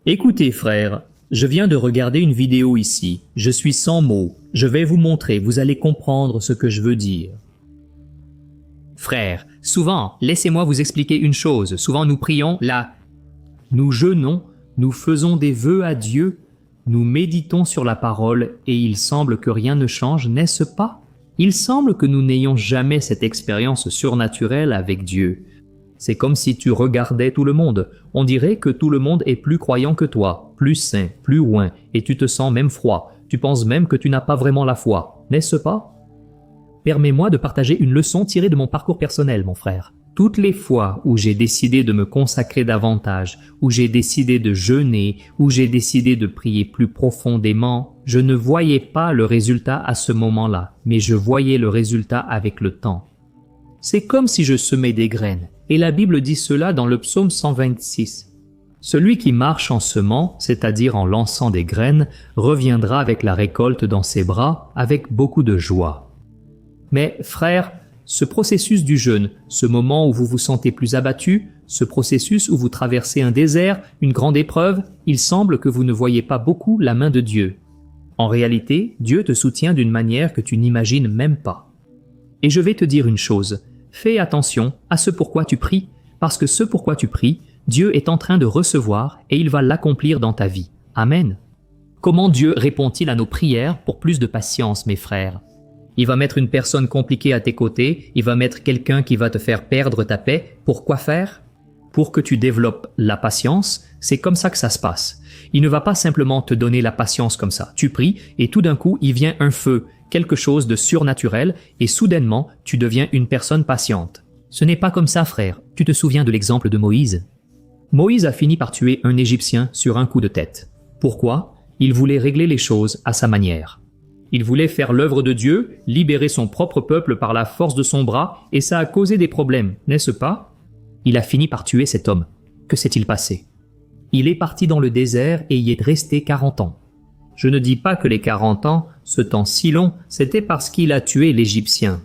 Écoutez, frères, je viens de regarder une vidéo ici. Je suis sans mots. Je vais vous montrer, vous allez comprendre ce que je veux dire. Frères, souvent, laissez-moi vous expliquer une chose. Souvent nous prions là. Nous jeûnons, nous faisons des vœux à Dieu, nous méditons sur la parole et il semble que rien ne change, n'est-ce pas? Il semble que nous n'ayons jamais cette expérience surnaturelle avec Dieu. C'est comme si tu regardais tout le monde. On dirait que tout le monde est plus croyant que toi, plus saint, plus loin, et tu te sens même froid. Tu penses même que tu n'as pas vraiment la foi, n'est-ce pas? Permets-moi de partager une leçon tirée de mon parcours personnel, mon frère. Toutes les fois où j'ai décidé de me consacrer davantage, où j'ai décidé de jeûner, où j'ai décidé de prier plus profondément, je ne voyais pas le résultat à ce moment-là, mais je voyais le résultat avec le temps. C'est comme si je semais des graines, et la Bible dit cela dans le psaume 126. Celui qui marche en semant, c'est-à-dire en lançant des graines, reviendra avec la récolte dans ses bras, avec beaucoup de joie. Mais, frères, ce processus du jeûne, ce moment où vous vous sentez plus abattu, ce processus où vous traversez un désert, une grande épreuve, il semble que vous ne voyez pas beaucoup la main de Dieu. En réalité, Dieu te soutient d'une manière que tu n'imagines même pas. Et je vais te dire une chose, fais attention à ce pourquoi tu pries, parce que ce pourquoi tu pries, Dieu est en train de recevoir et il va l'accomplir dans ta vie. Amen. Comment Dieu répond-il à nos prières pour plus de patience, mes frères? Il va mettre une personne compliquée à tes côtés, il va mettre quelqu'un qui va te faire perdre ta paix. Pour quoi faire? Pour que tu développes la patience, c'est comme ça que ça se passe. Il ne va pas simplement te donner la patience comme ça. Tu pries et tout d'un coup, il vient un feu, quelque chose de surnaturel et soudainement, tu deviens une personne patiente. Ce n'est pas comme ça, frère. Tu te souviens de l'exemple de Moïse? Moïse a fini par tuer un Égyptien sur un coup de tête. Pourquoi? Il voulait régler les choses à sa manière. Il voulait faire l'œuvre de Dieu, libérer son propre peuple par la force de son bras, et ça a causé des problèmes, n'est-ce pas? Il a fini par tuer cet homme. Que s'est-il passé? Il est parti dans le désert et y est resté 40 ans. Je ne dis pas que les 40 ans, ce temps si long, c'était parce qu'il a tué l'Égyptien.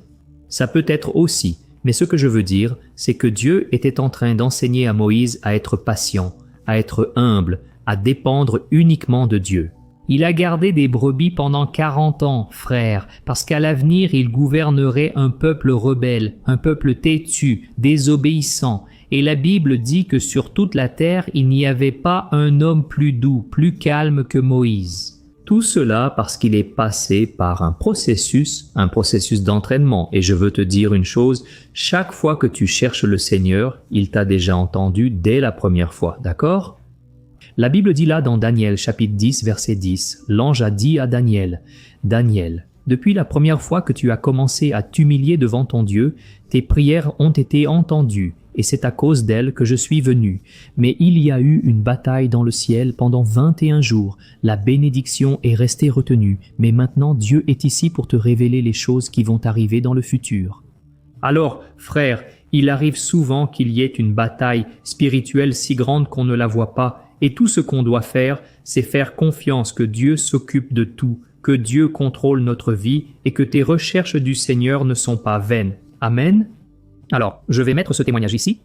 Ça peut être aussi, mais ce que je veux dire, c'est que Dieu était en train d'enseigner à Moïse à être patient, à être humble, à dépendre uniquement de Dieu. Il a gardé des brebis pendant 40 ans, frère, parce qu'à l'avenir il gouvernerait un peuple rebelle, un peuple têtu, désobéissant, et la Bible dit que sur toute la terre il n'y avait pas un homme plus doux, plus calme que Moïse. Tout cela parce qu'il est passé par un processus d'entraînement. Et je veux te dire une chose, chaque fois que tu cherches le Seigneur, il t'a déjà entendu dès la première fois, d'accord? La Bible dit là dans Daniel chapitre 10 verset 10, l'ange a dit à Daniel, « Daniel, depuis la première fois que tu as commencé à t'humilier devant ton Dieu, tes prières ont été entendues, et c'est à cause d'elles que je suis venu. Mais il y a eu une bataille dans le ciel pendant 21 jours. La bénédiction est restée retenue, mais maintenant Dieu est ici pour te révéler les choses qui vont arriver dans le futur. » Alors, frère, il arrive souvent qu'il y ait une bataille spirituelle si grande qu'on ne la voit pas, et tout ce qu'on doit faire, c'est faire confiance que Dieu s'occupe de tout, que Dieu contrôle notre vie et que tes recherches du Seigneur ne sont pas vaines. Amen. Alors, je vais mettre ce témoignage ici,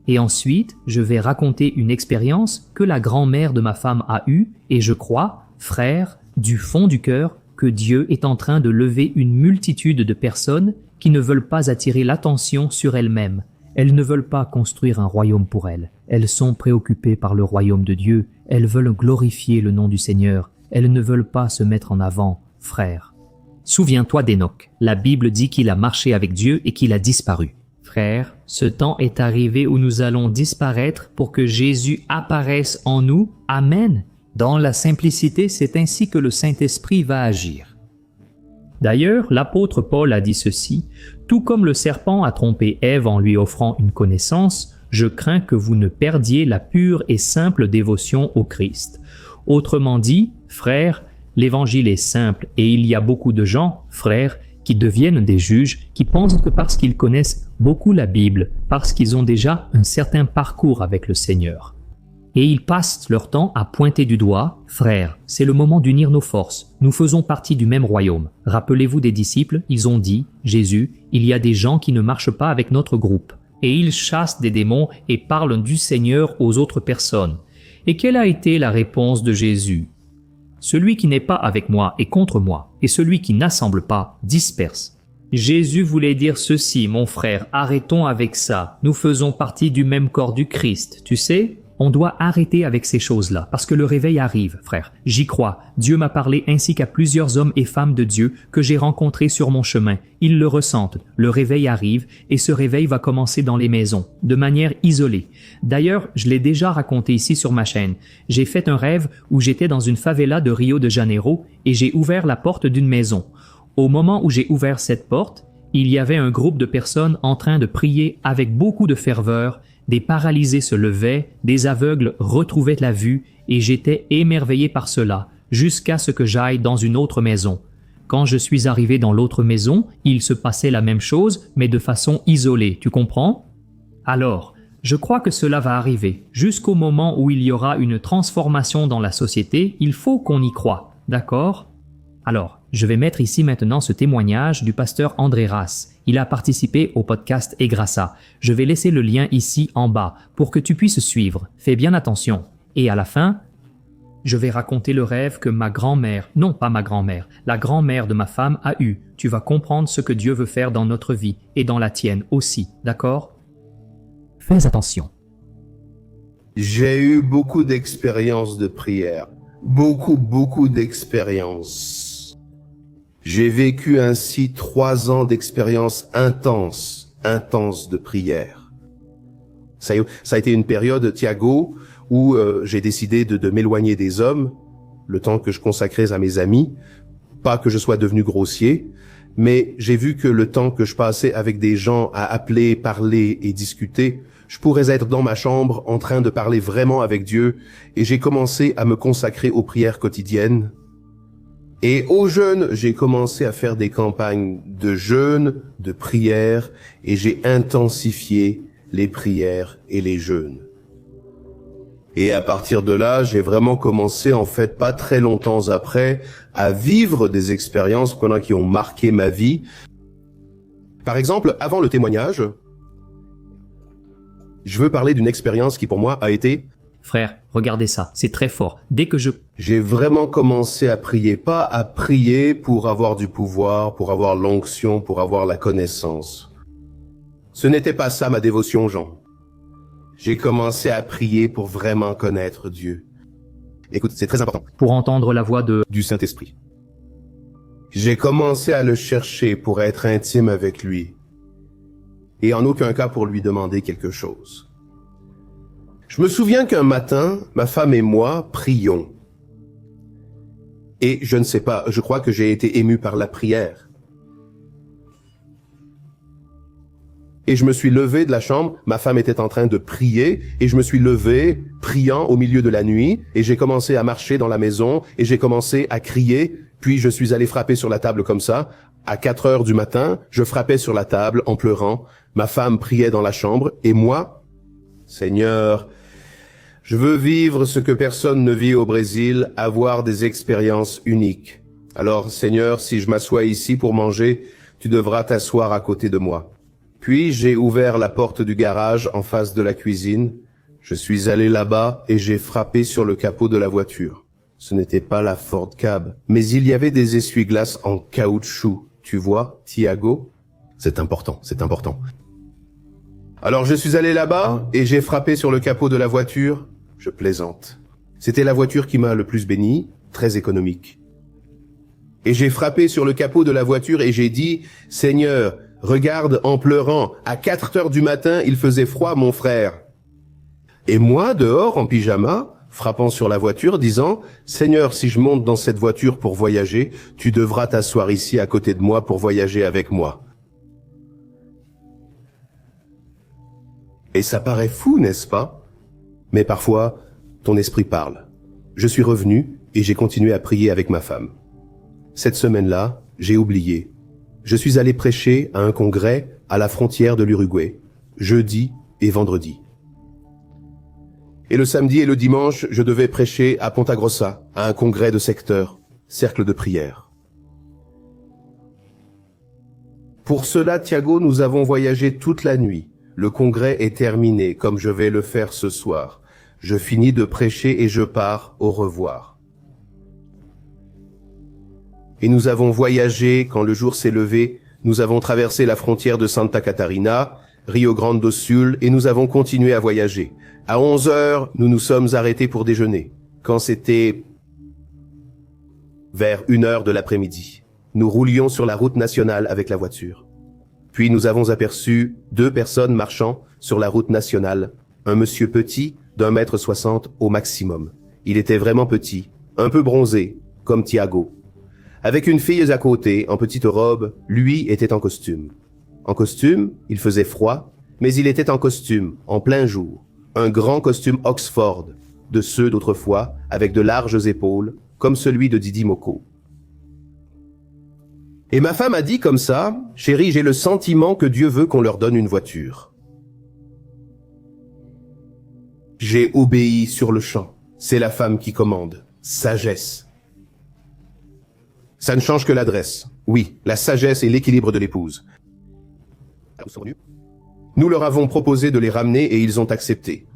et ensuite, je vais raconter une expérience que la grand-mère de ma femme a eue, et je crois, frère, du fond du cœur, que Dieu est en train de lever une multitude de personnes qui ne veulent pas attirer l'attention sur elles-mêmes. Elles ne veulent pas construire un royaume pour elles. Elles sont préoccupées par le royaume de Dieu. Elles veulent glorifier le nom du Seigneur. Elles ne veulent pas se mettre en avant, frère. Souviens-toi d'Enoch. La Bible dit qu'il a marché avec Dieu et qu'il a disparu. Frère, ce temps est arrivé où nous allons disparaître pour que Jésus apparaisse en nous. Amen. Dans la simplicité, c'est ainsi que le Saint-Esprit va agir. D'ailleurs, l'apôtre Paul a dit ceci, « Tout comme le serpent a trompé Ève en lui offrant une connaissance, je crains que vous ne perdiez la pure et simple dévotion au Christ. » Autrement dit, frères, l'évangile est simple et il y a beaucoup de gens, frères, qui deviennent des juges, qui pensent que parce qu'ils connaissent beaucoup la Bible, parce qu'ils ont déjà un certain parcours avec le Seigneur. Et ils passent leur temps à pointer du doigt, « Frères, c'est le moment d'unir nos forces. Nous faisons partie du même royaume. » Rappelez-vous des disciples, ils ont dit, « Jésus, il y a des gens qui ne marchent pas avec notre groupe. » Et ils chassent des démons et parlent du Seigneur aux autres personnes. Et quelle a été la réponse de Jésus? Celui qui n'est pas avec moi est contre moi, et celui qui n'assemble pas disperse. Jésus voulait dire ceci, mon frère, arrêtons avec ça. Nous faisons partie du même corps du Christ, tu sais? On doit arrêter avec ces choses-là, parce que le réveil arrive, frère. J'y crois. Dieu m'a parlé ainsi qu'à plusieurs hommes et femmes de Dieu que j'ai rencontrés sur mon chemin. Ils le ressentent. Le réveil arrive, et ce réveil va commencer dans les maisons, de manière isolée. D'ailleurs, je l'ai déjà raconté ici sur ma chaîne. J'ai fait un rêve où j'étais dans une favela de Rio de Janeiro, et j'ai ouvert la porte d'une maison. Au moment où j'ai ouvert cette porte, il y avait un groupe de personnes en train de prier avec beaucoup de ferveur. Des paralysés se levaient, des aveugles retrouvaient la vue, et j'étais émerveillé par cela, jusqu'à ce que j'aille dans une autre maison. Quand je suis arrivé dans l'autre maison, il se passait la même chose, mais de façon isolée, tu comprends? Alors, je crois que cela va arriver. Jusqu'au moment où il y aura une transformation dans la société, il faut qu'on y croie, d'accord? Alors, je vais mettre ici maintenant ce témoignage du pasteur André Ras. Il a participé au podcast Egrassa. Je vais laisser le lien ici en bas pour que tu puisses suivre. Fais bien attention. Et à la fin, je vais raconter le rêve que ma grand-mère, non pas ma grand-mère, la grand-mère de ma femme a eu. Tu vas comprendre ce que Dieu veut faire dans notre vie et dans la tienne aussi, d'accord? Fais attention. J'ai eu beaucoup d'expériences de prière. Beaucoup d'expériences. J'ai vécu ainsi 3 ans d'expérience intense de prière. Ça a été une période, Thiago, où j'ai décidé de m'éloigner des hommes, le temps que je consacrais à mes amis. Pas que je sois devenu grossier, mais j'ai vu que le temps que je passais avec des gens à appeler, parler et discuter, je pourrais être dans ma chambre en train de parler vraiment avec Dieu, et j'ai commencé à me consacrer aux prières quotidiennes. Et aux jeunes, j'ai commencé à faire des campagnes de jeûne, de prières, et j'ai intensifié les prières et les jeûnes. Et à partir de là, j'ai vraiment commencé, en fait, pas très longtemps après, à vivre des expériences qui ont marqué ma vie. Par exemple, avant le témoignage, je veux parler d'une expérience qui pour moi a été... Frère, regardez ça, c'est très fort. Dès que J'ai vraiment commencé à prier, pas à prier pour avoir du pouvoir, pour avoir l'onction, pour avoir la connaissance. Ce n'était pas ça ma dévotion, Jean. J'ai commencé à prier pour vraiment connaître Dieu. Écoute, c'est très important. Pour entendre la voix du Saint-Esprit. J'ai commencé à le chercher pour être intime avec lui. Et en aucun cas pour lui demander quelque chose. Je me souviens qu'un matin, ma femme et moi prions. Et je ne sais pas, je crois que j'ai été ému par la prière. Et je me suis levé de la chambre, ma femme était en train de prier, et je me suis levé, priant au milieu de la nuit, et j'ai commencé à marcher dans la maison, et j'ai commencé à crier, puis je suis allé frapper sur la table comme ça. À 4 heures du matin, je frappais sur la table en pleurant, ma femme priait dans la chambre, et moi, Seigneur, je veux vivre ce que personne ne vit au Brésil, avoir des expériences uniques. Alors, Seigneur, si je m'assois ici pour manger, tu devras t'asseoir à côté de moi. Puis, j'ai ouvert la porte du garage en face de la cuisine. Je suis allé là-bas et j'ai frappé sur le capot de la voiture. Ce n'était pas la Ford Cab, mais il y avait des essuie-glaces en caoutchouc. Tu vois, Thiago? C'est important, c'est important. Alors, je suis allé là-bas et j'ai frappé sur le capot de la voiture. Je plaisante. C'était la voiture qui m'a le plus béni, très économique. Et j'ai frappé sur le capot de la voiture et j'ai dit, « Seigneur, regarde en pleurant, à 4 heures du matin, il faisait froid, mon frère. » Et moi, dehors, en pyjama, frappant sur la voiture, disant, « Seigneur, si je monte dans cette voiture pour voyager, tu devras t'asseoir ici à côté de moi pour voyager avec moi. » Et ça paraît fou, n'est-ce pas? Mais parfois, ton esprit parle. Je suis revenu et j'ai continué à prier avec ma femme. Cette semaine-là, j'ai oublié. Je suis allé prêcher à un congrès à la frontière de l'Uruguay, jeudi et vendredi. Et le samedi et le dimanche, je devais prêcher à Ponta Grossa, à un congrès de secteur, cercle de prière. Pour cela, Thiago, nous avons voyagé toute la nuit. Le congrès est terminé, comme je vais le faire ce soir. Je finis de prêcher et je pars, au revoir. Et nous avons voyagé, quand le jour s'est levé, nous avons traversé la frontière de Santa Catarina, Rio Grande do Sul, et nous avons continué à voyager. À 11 heures, nous nous sommes arrêtés pour déjeuner. Quand c'était vers 1 heure de l'après-midi, nous roulions sur la route nationale avec la voiture. Puis nous avons aperçu 2 personnes marchant sur la route nationale. Un monsieur petit, d'1,60 m au maximum. Il était vraiment petit, un peu bronzé, comme Thiago. Avec une fille à côté, en petite robe, lui était en costume. En costume, il faisait froid, mais il était en costume, en plein jour. Un grand costume Oxford, de ceux d'autrefois, avec de larges épaules, comme celui de Didi Moko. Et ma femme a dit comme ça, « Chérie, j'ai le sentiment que Dieu veut qu'on leur donne une voiture. » J'ai obéi sur le champ. C'est la femme qui commande. Sagesse. Ça ne change que l'adresse. Oui, la sagesse et l'équilibre de l'épouse. Nous leur avons proposé de les ramener et ils ont accepté.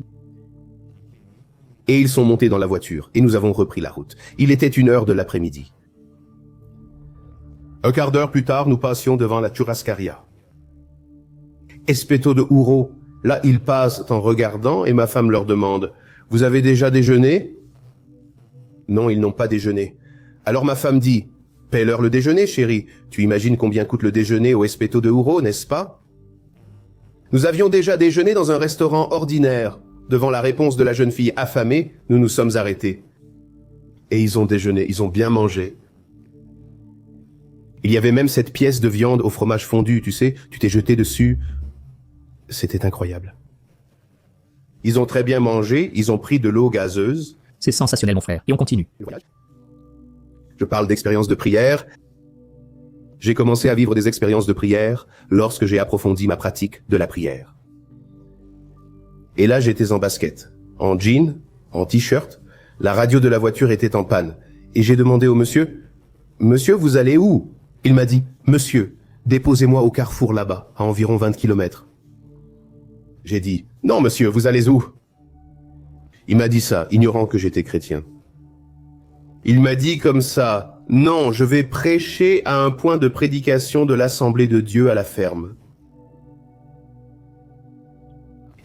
Et ils sont montés dans la voiture et nous avons repris la route. Il était 1 heure de l'après-midi. Un quart d'heure plus tard, nous passions devant la Churrascaria. Espeto de Ouro. Là, ils passent en regardant et ma femme leur demande « Vous avez déjà déjeuné ?» Non, ils n'ont pas déjeuné. Alors ma femme dit « Paie-leur le déjeuner, chérie. Tu imagines combien coûte le déjeuner au Espeto de Ouro, n'est-ce pas ?» Nous avions déjà déjeuné dans un restaurant ordinaire. Devant la réponse de la jeune fille affamée, nous nous sommes arrêtés. Et ils ont déjeuné, ils ont bien mangé. Il y avait même cette pièce de viande au fromage fondu, tu sais, tu t'es jeté dessus. C'était incroyable. Ils ont très bien mangé, ils ont pris de l'eau gazeuse. C'est sensationnel, mon frère. Et on continue. Je parle d'expériences de prière. J'ai commencé à vivre des expériences de prière lorsque j'ai approfondi ma pratique de la prière. Et là, j'étais en basket, en jean, en t-shirt. La radio de la voiture était en panne. Et j'ai demandé au monsieur, « Monsieur, vous allez où ?» Il m'a dit, « Monsieur, déposez-moi au carrefour là-bas, à environ 20 km. » J'ai dit, « Non, monsieur, vous allez où ?» Il m'a dit ça, ignorant que j'étais chrétien. Il m'a dit comme ça, « Non, je vais prêcher à un point de prédication de l'Assemblée de Dieu à la ferme. »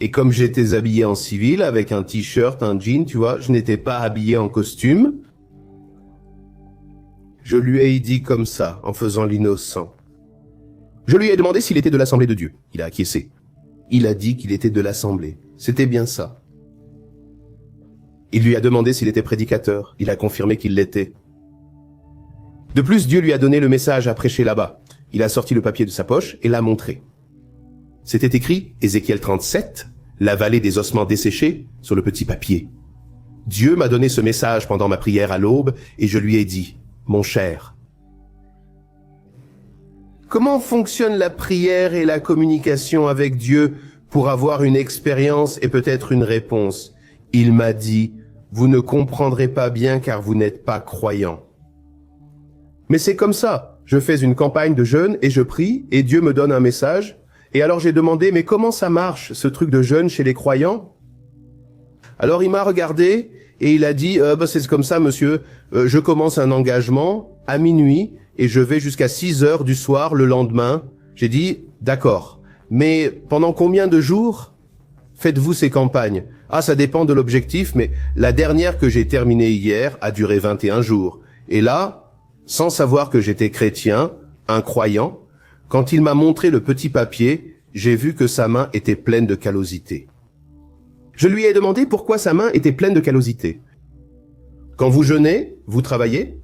Et comme j'étais habillé en civil, avec un t-shirt, un jean, tu vois, je n'étais pas habillé en costume. Je lui ai dit comme ça, en faisant l'innocent. Je lui ai demandé s'il était de l'Assemblée de Dieu. Il a acquiescé. Il a dit qu'il était de l'Assemblée. C'était bien ça. Il lui a demandé s'il était prédicateur. Il a confirmé qu'il l'était. De plus, Dieu lui a donné le message à prêcher là-bas. Il a sorti le papier de sa poche et l'a montré. C'était écrit Ézéchiel 37, la vallée des ossements desséchés, sur le petit papier. Dieu m'a donné ce message pendant ma prière à l'aube et je lui ai dit, « Mon cher, comment fonctionne la prière et la communication avec Dieu pour avoir une expérience et peut-être une réponse ?» Il m'a dit, « Vous ne comprendrez pas bien car vous n'êtes pas croyant. » Mais c'est comme ça. Je fais une campagne de jeûne et je prie et Dieu me donne un message. Et alors j'ai demandé, mais comment ça marche, ce truc de jeûne chez les croyants? Alors il m'a regardé et il a dit, c'est comme ça, monsieur, je commence un engagement à minuit et je vais jusqu'à 6 heures du soir le lendemain. J'ai dit, d'accord, mais pendant combien de jours faites-vous ces campagnes? Ah, ça dépend de l'objectif, mais la dernière que j'ai terminée hier a duré 21 jours. Et là, sans savoir que j'étais chrétien, un croyant, quand il m'a montré le petit papier, j'ai vu que sa main était pleine de callosité. Je lui ai demandé pourquoi sa main était pleine de callosité. Quand vous jeûnez, vous travaillez?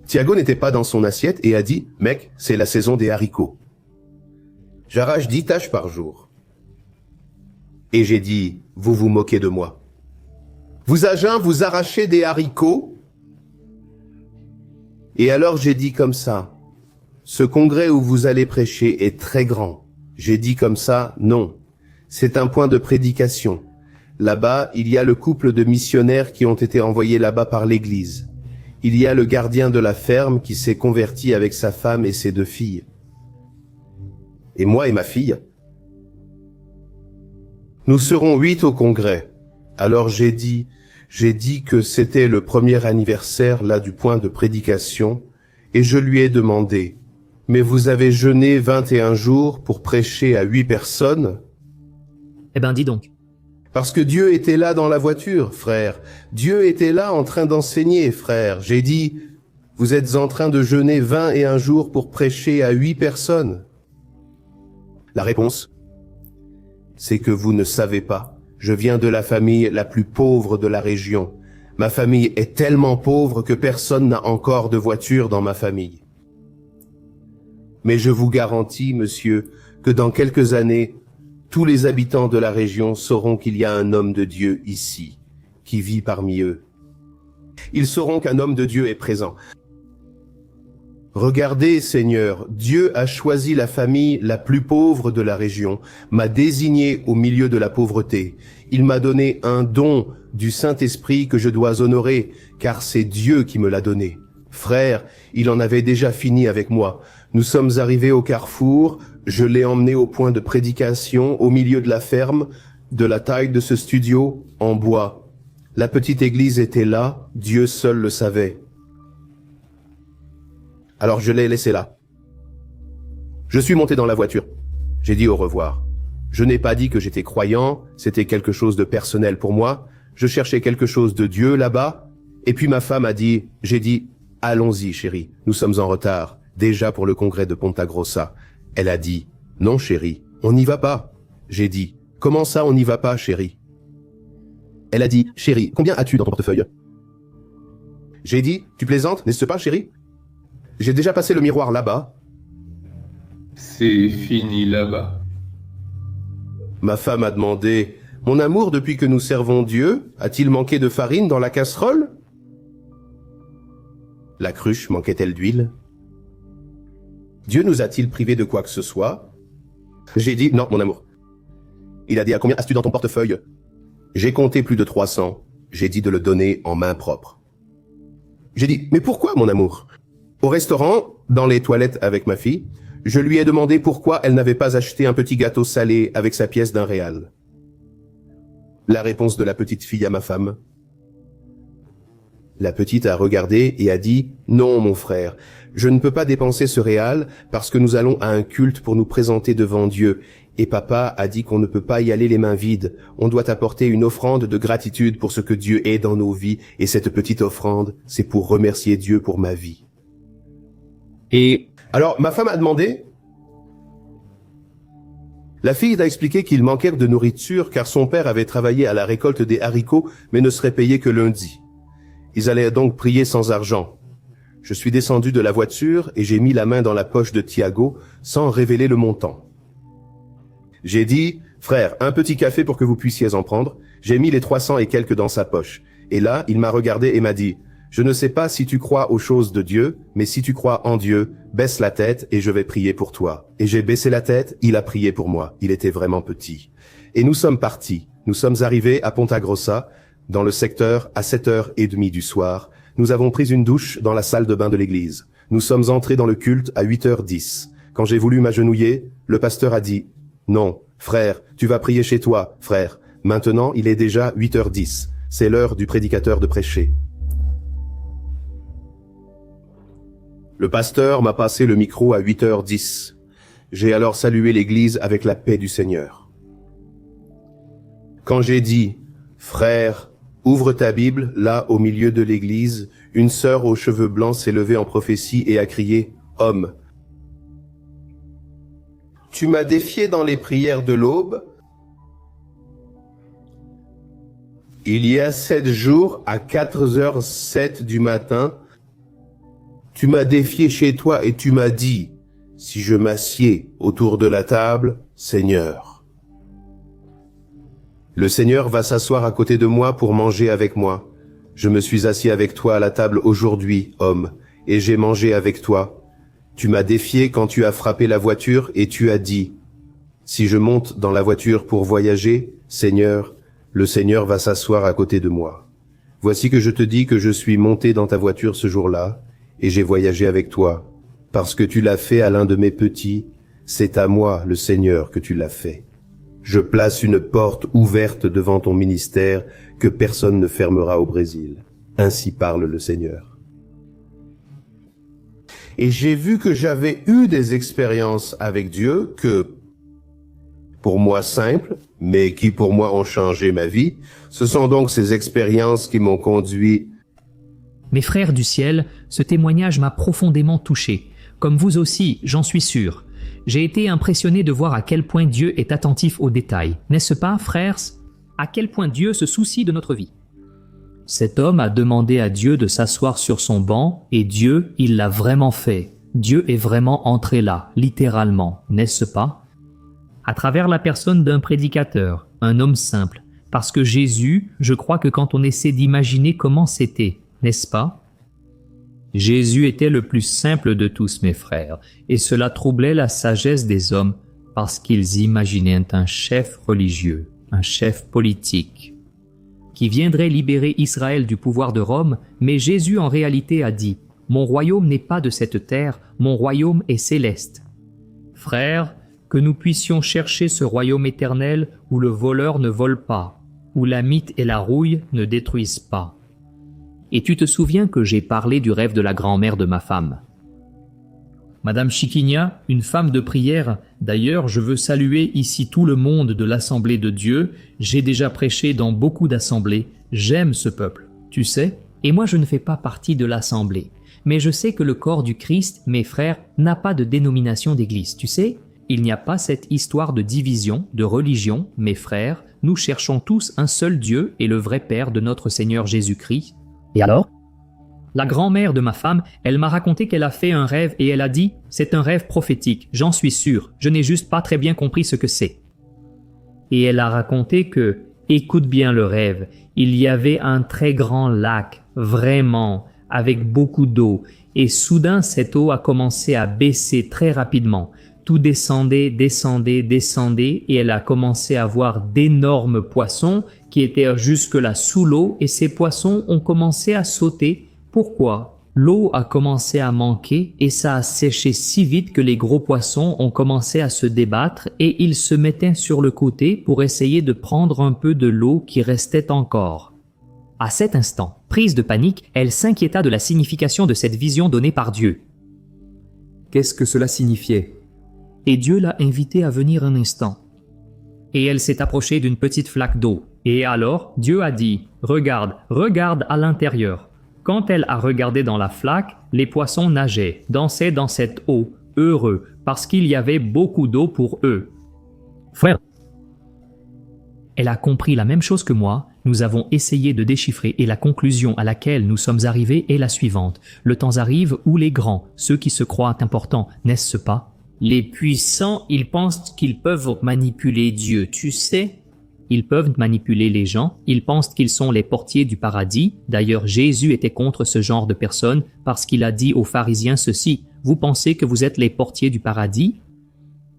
Thiago n'était pas dans son assiette et a dit, « Mec, c'est la saison des haricots. J'arrache 10 tâches par jour. » Et j'ai dit, « Vous vous moquez de moi. Vous à jeun, vous arrachez des haricots? » Et alors j'ai dit comme ça, « Ce congrès où vous allez prêcher est très grand. » J'ai dit comme ça, « Non. C'est un point de prédication. Là-bas, il y a le couple de missionnaires qui ont été envoyés là-bas par l'Église. Il y a le gardien de la ferme qui s'est converti avec sa femme et ses 2 filles. Et moi et ma fille. Nous serons 8 au congrès. Alors j'ai dit que c'était le premier anniversaire là du point de prédication, et je lui ai demandé, mais vous avez jeûné 21 jours pour prêcher à 8 personnes? Eh ben, dis donc. Parce que Dieu était là dans la voiture, frère. Dieu était là en train d'enseigner, frère. J'ai dit, vous êtes en train de jeûner 21 jours pour prêcher à 8 personnes. La réponse, c'est que vous ne savez pas. Je viens de la famille la plus pauvre de la région. Ma famille est tellement pauvre que personne n'a encore de voiture dans ma famille. Mais je vous garantis, monsieur, que dans quelques années, tous les habitants de la région sauront qu'il y a un homme de Dieu ici, qui vit parmi eux. Ils sauront qu'un homme de Dieu est présent. Regardez, Seigneur, Dieu a choisi la famille la plus pauvre de la région, m'a désigné au milieu de la pauvreté. Il m'a donné un don du Saint-Esprit que je dois honorer, car c'est Dieu qui me l'a donné. Frère, il en avait déjà fini avec moi. Nous sommes arrivés au carrefour, je l'ai emmené au point de prédication, au milieu de la ferme, de la taille de ce studio, en bois. La petite église était là, Dieu seul le savait. Alors je l'ai laissé là. Je suis monté dans la voiture. J'ai dit au revoir. Je n'ai pas dit que j'étais croyant, c'était quelque chose de personnel pour moi. Je cherchais quelque chose de Dieu là-bas. Et puis ma femme a dit, j'ai dit, allons-y chérie, nous sommes en retard, déjà pour le congrès de Ponta Grossa. Elle a dit, non chérie, on n'y va pas. J'ai dit, comment ça on n'y va pas chérie? Elle a dit, chérie, combien as-tu dans ton portefeuille? J'ai dit, tu plaisantes, n'est-ce pas chérie? J'ai déjà passé le miroir là-bas. C'est fini là-bas. Ma femme a demandé, mon amour, depuis que nous servons Dieu, a-t-il manqué de farine dans la casserole? La cruche manquait-elle d'huile? Dieu nous a-t-il privés de quoi que ce soit? J'ai dit, non, mon amour. Il a dit, à combien as-tu dans ton portefeuille? J'ai compté plus de 300. J'ai dit de le donner en main propre. J'ai dit, mais pourquoi, mon amour? Au restaurant, dans les toilettes avec ma fille, je lui ai demandé pourquoi elle n'avait pas acheté un petit gâteau salé avec sa pièce d'un réal. La réponse de la petite fille à ma femme. La petite a regardé et a dit, non, mon frère, je ne peux pas dépenser ce réal parce que nous allons à un culte pour nous présenter devant Dieu. Et papa a dit qu'on ne peut pas y aller les mains vides. On doit apporter une offrande de gratitude pour ce que Dieu est dans nos vies. Et cette petite offrande, c'est pour remercier Dieu pour ma vie. Et alors, ma femme a demandé. La fille a expliqué qu'il manquait de nourriture car son père avait travaillé à la récolte des haricots mais ne serait payé que lundi. Ils allaient donc prier sans argent. Je suis descendu de la voiture et j'ai mis la main dans la poche de Thiago sans révéler le montant. J'ai dit, frère, un petit café pour que vous puissiez en prendre. J'ai mis les 300 et quelques dans sa poche. Et là, il m'a regardé et m'a dit, je ne sais pas si tu crois aux choses de Dieu, mais si tu crois en Dieu, baisse la tête et je vais prier pour toi. Et j'ai baissé la tête, il a prié pour moi. Il était vraiment petit. Et nous sommes partis. Nous sommes arrivés à Ponta Grossa, dans le secteur à 7h30 du soir. Nous avons pris une douche dans la salle de bain de l'église. Nous sommes entrés dans le culte à 8h10. Quand j'ai voulu m'agenouiller, le pasteur a dit, non, frère, tu vas prier chez toi, frère. Maintenant, il est déjà 8h10. C'est l'heure du prédicateur de prêcher. Le pasteur m'a passé le micro à 8h10. J'ai alors salué l'église avec la paix du Seigneur. Quand j'ai dit, frère, ouvre ta Bible, là, au milieu de l'église, une sœur aux cheveux blancs s'est levée en prophétie et a crié, homme. Tu m'as défié dans les prières de l'aube. Il y a 7 jours, à 4h07 du matin, tu m'as défié chez toi et tu m'as dit, si je m'assieds autour de la table, Seigneur. Le Seigneur va s'asseoir à côté de moi pour manger avec moi. Je me suis assis avec toi à la table aujourd'hui, homme, et j'ai mangé avec toi. Tu m'as défié quand tu as frappé la voiture et tu as dit, si je monte dans la voiture pour voyager, Seigneur, le Seigneur va s'asseoir à côté de moi. Voici que je te dis que je suis monté dans ta voiture ce jour-là, et j'ai voyagé avec toi. Parce que tu l'as fait à l'un de mes petits, c'est à moi, le Seigneur, que tu l'as fait. Je place une porte ouverte devant ton ministère que personne ne fermera au Brésil. Ainsi parle le Seigneur. Et j'ai vu que j'avais eu des expériences avec Dieu que, pour moi simples, mais qui pour moi ont changé ma vie. Ce sont donc ces expériences qui m'ont conduit. Mes frères du ciel, ce témoignage m'a profondément touché. Comme vous aussi, j'en suis sûr. J'ai été impressionné de voir à quel point Dieu est attentif aux détails. N'est-ce pas, frères? À quel point Dieu se soucie de notre vie. Cet homme a demandé à Dieu de s'asseoir sur son banc, et Dieu, il l'a vraiment fait. Dieu est vraiment entré là, littéralement, n'est-ce pas? À travers la personne d'un prédicateur, un homme simple. Parce que Jésus, je crois que quand on essaie d'imaginer comment c'était, n'est-ce pas? Jésus était le plus simple de tous, mes frères, et cela troublait la sagesse des hommes parce qu'ils imaginaient un chef religieux, un chef politique, qui viendrait libérer Israël du pouvoir de Rome, mais Jésus en réalité a dit « Mon royaume n'est pas de cette terre, mon royaume est céleste. » Frères, que nous puissions chercher ce royaume éternel où le voleur ne vole pas, où la mythe et la rouille ne détruisent pas. Et tu te souviens que j'ai parlé du rêve de la grand-mère de ma femme. Madame Chiquinha, une femme de prière, d'ailleurs je veux saluer ici tout le monde de l'Assemblée de Dieu, j'ai déjà prêché dans beaucoup d'assemblées, j'aime ce peuple, tu sais, et moi je ne fais pas partie de l'Assemblée. Mais je sais que le corps du Christ, mes frères, n'a pas de dénomination d'église, tu sais. Il n'y a pas cette histoire de division, de religion, mes frères, nous cherchons tous un seul Dieu et le vrai Père de notre Seigneur Jésus-Christ. Et alors? La grand-mère de ma femme, elle m'a raconté qu'elle a fait un rêve et elle a dit « C'est un rêve prophétique, j'en suis sûr, je n'ai juste pas très bien compris ce que c'est. » Et elle a raconté que, écoute bien le rêve, il y avait un très grand lac, vraiment, avec beaucoup d'eau, et soudain cette eau a commencé à baisser très rapidement. Tout descendait, et elle a commencé à voir d'énormes poissons qui étaient jusque-là sous l'eau, et ces poissons ont commencé à sauter. Pourquoi? L'eau a commencé à manquer et ça a séché si vite que les gros poissons ont commencé à se débattre et ils se mettaient sur le côté pour essayer de prendre un peu de l'eau qui restait encore. À cet instant, prise de panique, elle s'inquiéta de la signification de cette vision donnée par Dieu. Qu'est-ce que cela signifiait? Et Dieu l'a invitée à venir un instant. Et elle s'est approchée d'une petite flaque d'eau. Et alors, Dieu a dit, « Regarde, regarde à l'intérieur. » Quand elle a regardé dans la flaque, les poissons nageaient, dansaient dans cette eau, heureux, parce qu'il y avait beaucoup d'eau pour eux. Frère, elle a compris la même chose que moi, nous avons essayé de déchiffrer et la conclusion à laquelle nous sommes arrivés est la suivante. Le temps arrive où les grands, ceux qui se croient importants, n'est-ce pas? Les puissants, ils pensent qu'ils peuvent manipuler Dieu, tu sais? Ils peuvent manipuler les gens, ils pensent qu'ils sont les portiers du paradis. D'ailleurs, Jésus était contre ce genre de personnes parce qu'il a dit aux pharisiens ceci, « Vous pensez que vous êtes les portiers du paradis?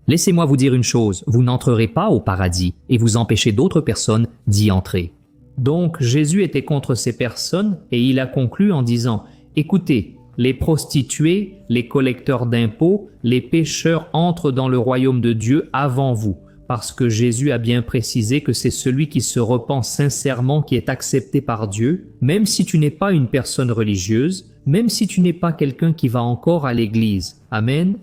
Laissez-moi vous dire une chose, vous n'entrerez pas au paradis et vous empêchez d'autres personnes d'y entrer. » Donc, Jésus était contre ces personnes et il a conclu en disant, « Écoutez, les prostituées, les collecteurs d'impôts, les pécheurs entrent dans le royaume de Dieu avant vous. » Parce que Jésus a bien précisé que c'est celui qui se repent sincèrement qui est accepté par Dieu, même si tu n'es pas une personne religieuse, même si tu n'es pas quelqu'un qui va encore à l'église. Amen.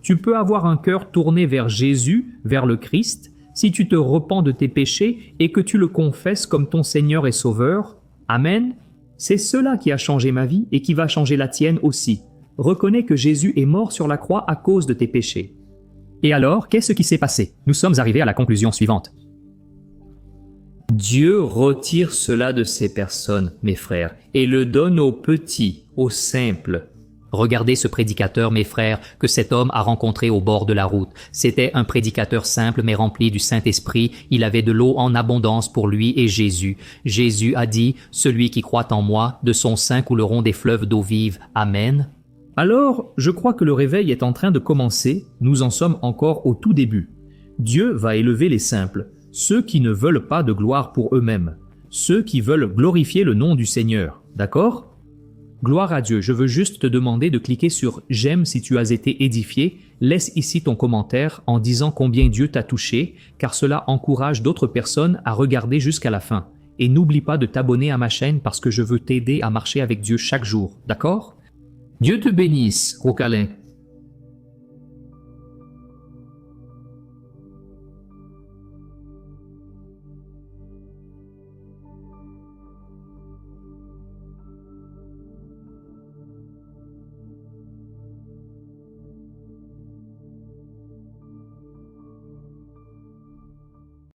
Tu peux avoir un cœur tourné vers Jésus, vers le Christ, si tu te repens de tes péchés et que tu le confesses comme ton Seigneur et Sauveur. Amen. C'est cela qui a changé ma vie et qui va changer la tienne aussi. Reconnais que Jésus est mort sur la croix à cause de tes péchés. Et alors, qu'est-ce qui s'est passé? Nous sommes arrivés à la conclusion suivante. Dieu retire cela de ces personnes, mes frères, et le donne aux petits, aux simples. Regardez ce prédicateur, mes frères, que cet homme a rencontré au bord de la route. C'était un prédicateur simple mais rempli du Saint-Esprit. Il avait de l'eau en abondance pour lui et Jésus. Jésus a dit, « Celui qui croit en moi, de son sein couleront des fleuves d'eau vive. Amen. » Alors, je crois que le réveil est en train de commencer, nous en sommes encore au tout début. Dieu va élever les simples, ceux qui ne veulent pas de gloire pour eux-mêmes, ceux qui veulent glorifier le nom du Seigneur, d'accord? Gloire à Dieu, je veux juste te demander de cliquer sur « J'aime si tu as été édifié ». Laisse ici ton commentaire en disant combien Dieu t'a touché, car cela encourage d'autres personnes à regarder jusqu'à la fin. Et n'oublie pas de t'abonner à ma chaîne parce que je veux t'aider à marcher avec Dieu chaque jour, d'accord? Dieu te bénisse, Gros câlin.